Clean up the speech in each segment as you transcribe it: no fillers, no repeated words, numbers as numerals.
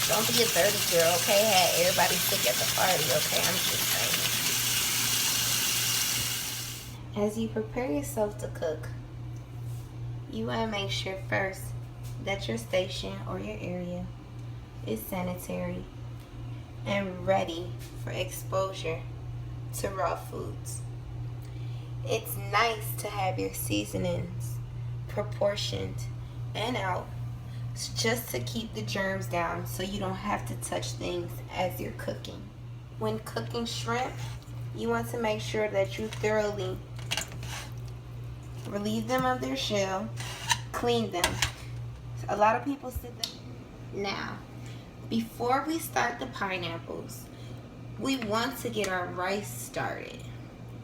Don't be a dirty girl, okay? Had everybody sick at the party, okay? I'm just saying. As you prepare yourself to cook, you want to make sure first that your station or your area is sanitary and ready for exposure to raw foods. It's nice to have your seasonings proportioned and out just to keep the germs down so you don't have to touch things as you're cooking. When cooking shrimp, you want to make sure that you thoroughly relieve them of their shell, clean them. A lot of people sit them. Now, before we start the pineapples, we want to get our rice started.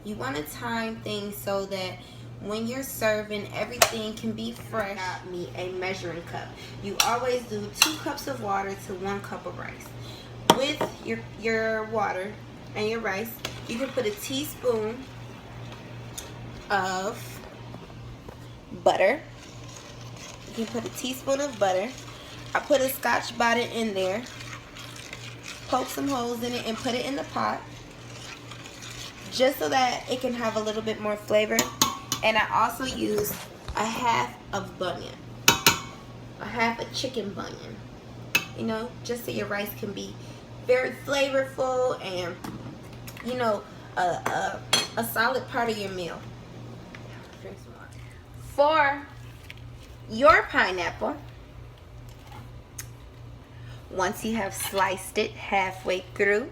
You want to time things so that when you're serving, everything can be fresh. Got me a measuring cup. You always do 2 cups of water to 1 cup of rice. With your water and your rice, you can put a teaspoon of butter. You can put a teaspoon of butter. I put a Scotch bonnet in there. Poke some holes in it and put it in the pot, just so that it can have a little bit more flavor. And I also use a half of bunion, a half a chicken bunion, you know, just so your rice can be very flavorful and, you know, a solid part of your meal. Drink some water. For your pineapple, once you have sliced it halfway through,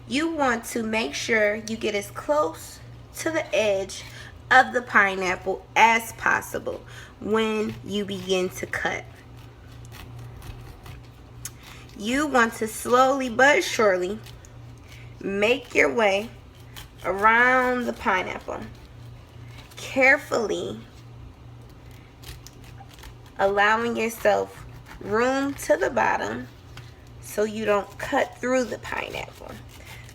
you want to make sure you get as close to the edge of the pineapple as possible when you begin to cut. You want to slowly but surely make your way around the pineapple, carefully allowing yourself room to the bottom so you don't cut through the pineapple,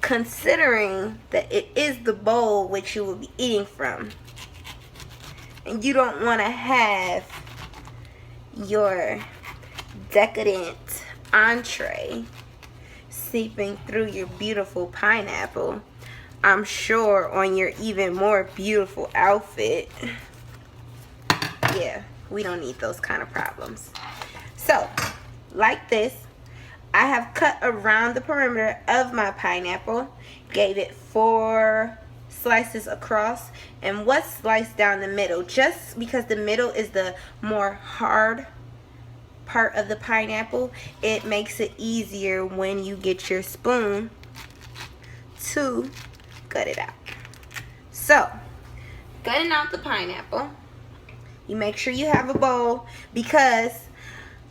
considering that it is the bowl which you will be eating from. And you don't want to have your decadent entree seeping through your beautiful pineapple, I'm sure, on your even more beautiful outfit. Yeah, we don't need those kind of problems. So, like this, I have cut around the perimeter of my pineapple, gave it 4 slices across, and what's sliced down the middle, just because the middle is the more hard part of the pineapple, it makes it easier when you get your spoon to gut it out. So, gutting out the pineapple, you make sure you have a bowl, because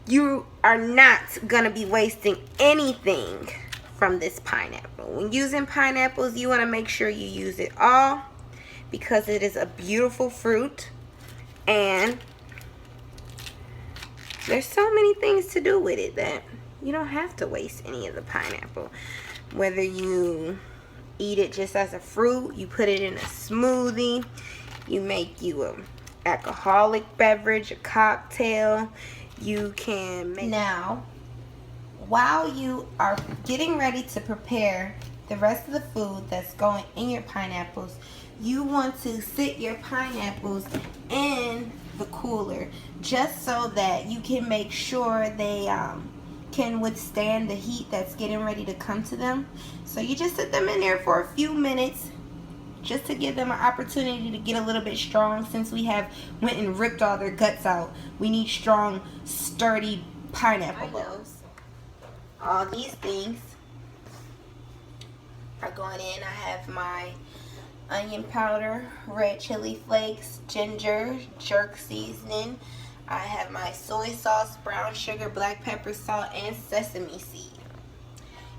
you are not going to be wasting anything from this pineapple. When using pineapples, you want to make sure you use it all, because it is a beautiful fruit and there's so many things to do with it that you don't have to waste any of the pineapple. Whether you eat it just as a fruit, you put it in a smoothie, you make you a alcoholic beverage, a cocktail, you can make. Now, while you are getting ready to prepare the rest of the food that's going in your pineapples, you want to sit your pineapples in the cooler, just so that you can make sure they can withstand the heat that's getting ready to come to them. So you just sit them in there for a few minutes, just to give them an opportunity to get a little bit strong. Since we have went and ripped all their guts out, we need strong, sturdy pineapple bowls. All these things are going in. I have my onion powder, red chili flakes, ginger, jerk seasoning. I have my soy sauce, brown sugar, black pepper, salt, and sesame seed.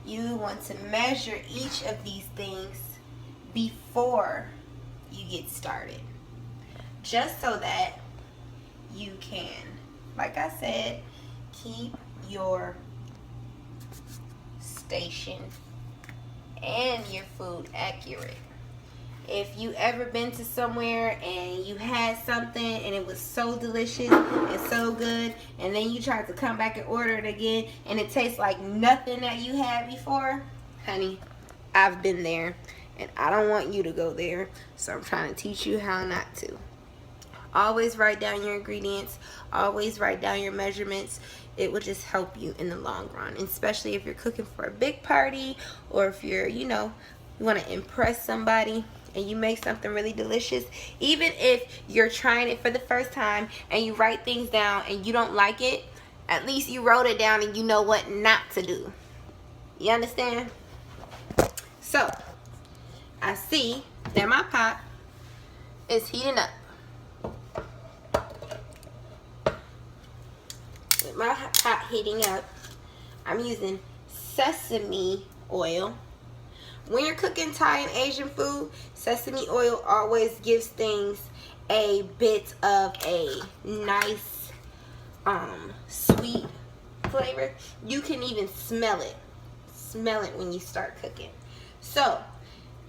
You want to measure each of these things before you get started, just so that you can, like I said, keep your station and your food accurate. If you ever been to somewhere and you had something and it was so delicious and so good, and then you tried to come back and order it again and it tastes like nothing that you had before, honey, I've been there and I don't want you to go there. So I'm trying to teach you how not to. Always write down your ingredients. Always write down your measurements. It will just help you in the long run, especially if you're cooking for a big party, or if you're, you know, you want to impress somebody and you make something really delicious. Even if you're trying it for the first time and you write things down and you don't like it, at least you wrote it down and you know what not to do. You understand? So, I see that my pot is heating up. With my pot heating up, I'm using sesame oil. When you're cooking Thai and Asian food, sesame oil always gives things a bit of a nice sweet flavor. You can even smell it when you start cooking. So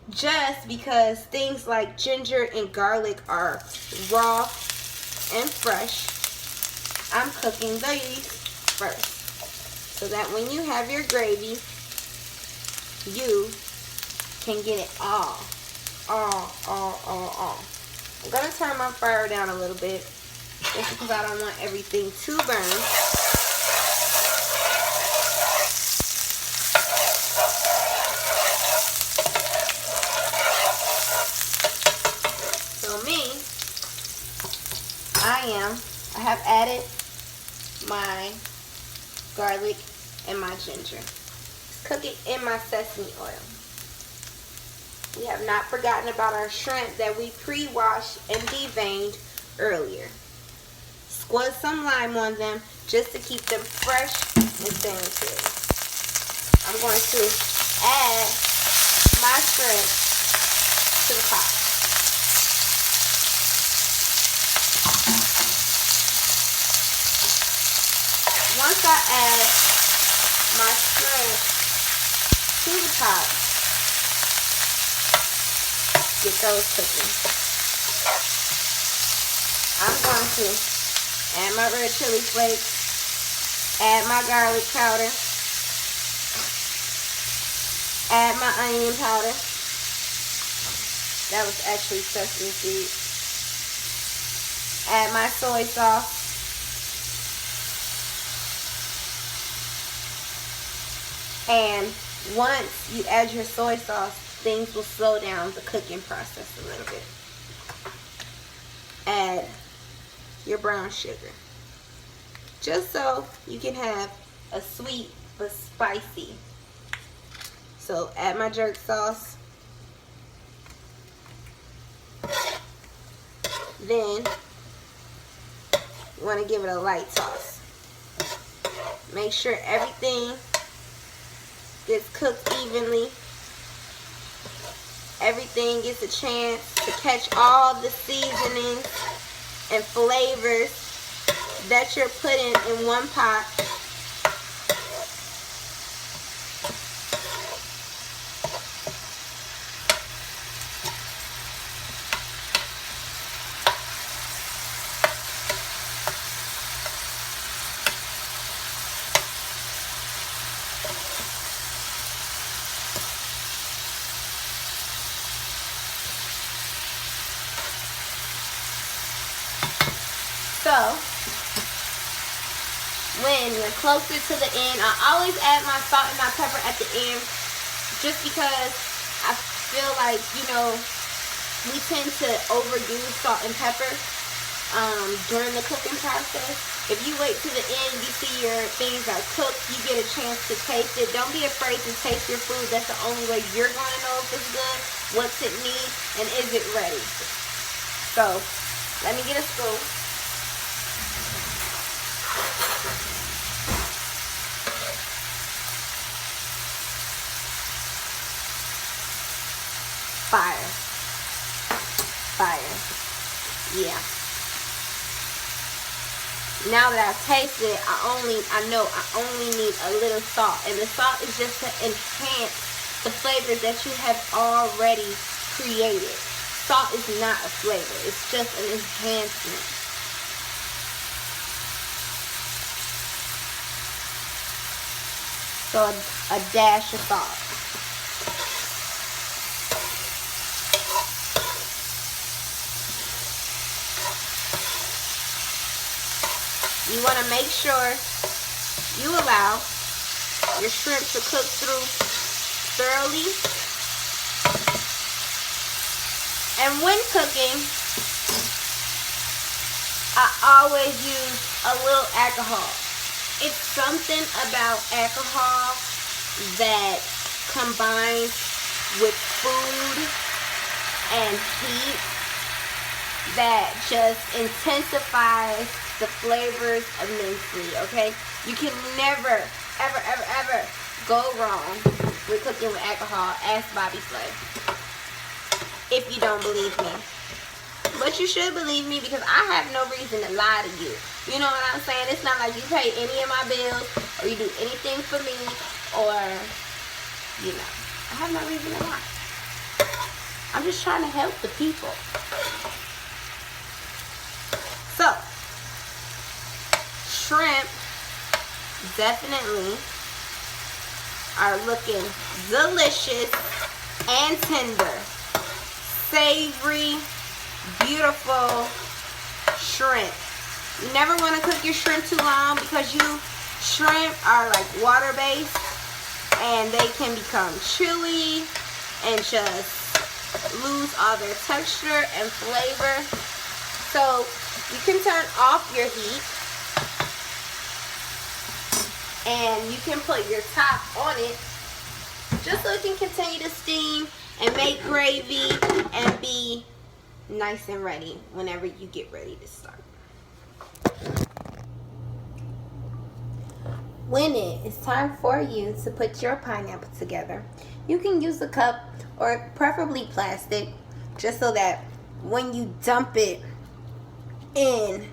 just because things like ginger and garlic are raw and fresh, I'm cooking these first, so that when you have your gravy, you can get it all. I'm gonna turn my fire down a little bit, just because I don't want everything to burn. So I have added my garlic and my ginger. Cook it in my sesame oil. We have not forgotten about our shrimp that we pre-washed and deveined earlier. Squeeze some lime on them just to keep them fresh and sanitary. I'm going to add my shrimp to the pot. Once I add my shrimp to the pot, get those cooking. I'm going to add my red chili flakes, add my garlic powder, add my onion powder. That was actually sesame seed. Add my soy sauce. And once you add your soy sauce, things will slow down the cooking process a little bit. Add your brown sugar, just so you can have a sweet but spicy. So add my jerk sauce. Then you want to give it a light toss. Make sure everything gets cooked evenly. Everything gets a chance to catch all the seasonings and flavors that you're putting in one pot. So, when you're closer to the end, I always add my salt and my pepper at the end, just because I feel like, you know, we tend to overdo salt and pepper during the cooking process. If you wait to the end, you see your things are cooked, you get a chance to taste it. Don't be afraid to taste your food. That's the only way you're going to know if it's good, what's it need, and is it ready. So, let me get a spoon. Fire. Yeah. Now that I've tasted it, I know I only need a little salt. And the salt is just to enhance the flavors that you have already created. Salt is not a flavor. It's just an enhancement. So a dash of salt. You want to make sure you allow your shrimp to cook through thoroughly. And when cooking, I always use a little alcohol. It's something about alcohol that combines with food and heat that just intensifies the flavors immensely, okay? You can never, ever, ever, ever go wrong with cooking with alcohol. Ask Bobby Flay if you don't believe me. But you should believe me because I have no reason to lie to you. You know what I'm saying? It's not like you pay any of my bills or you do anything for me or, you know. I have no reason to lie. I'm just trying to help the people. So, shrimp definitely are looking delicious and tender. Savory, beautiful shrimp. You never want to cook your shrimp too long because shrimp are like water based and they can become chewy and just lose all their texture and flavor. So you can turn off your heat and you can put your top on it just so it can continue to steam and make gravy and be nice and ready whenever you get ready to start. When it is time for you to put your pineapple together, you can use a cup or preferably plastic just so that when you dump it in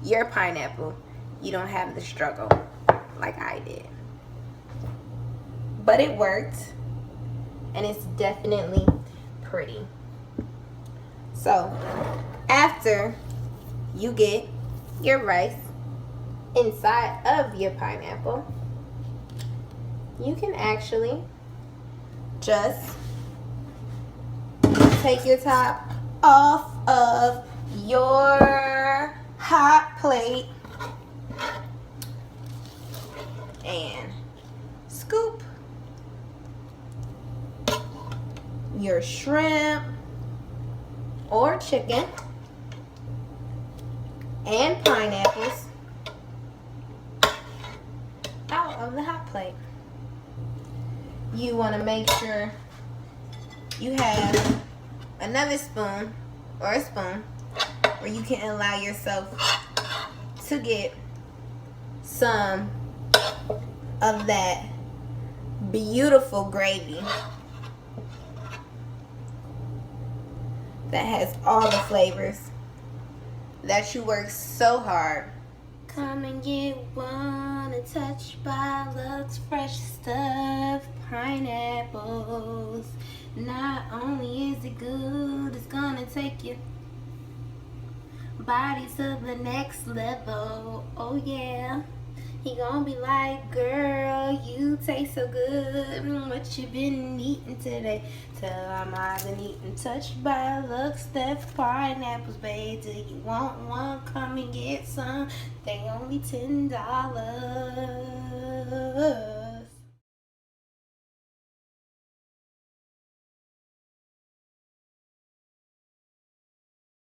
your pineapple, you don't have the struggle like I did. But it worked, and it's definitely pretty. So, after you get your rice inside of your pineapple, you can actually just take your top off of your hot plate and scoop your shrimp or chicken and pineapples out of the hot plate. You want to make sure you have another spoon or a spoon where you can allow yourself to get some of that beautiful gravy that has all the flavors that you work so hard. Come and get one and touch by Luxe Fresh Stuffed Pineapples. Not only is it good, it's gonna take your body to the next level. Oh yeah. He gonna be like, girl, you taste so good. What you been eating today? Tell him I've been eating Touched by Luxe Stuffed Pineapples, babe. Do you want one? Come and get some. They only $10.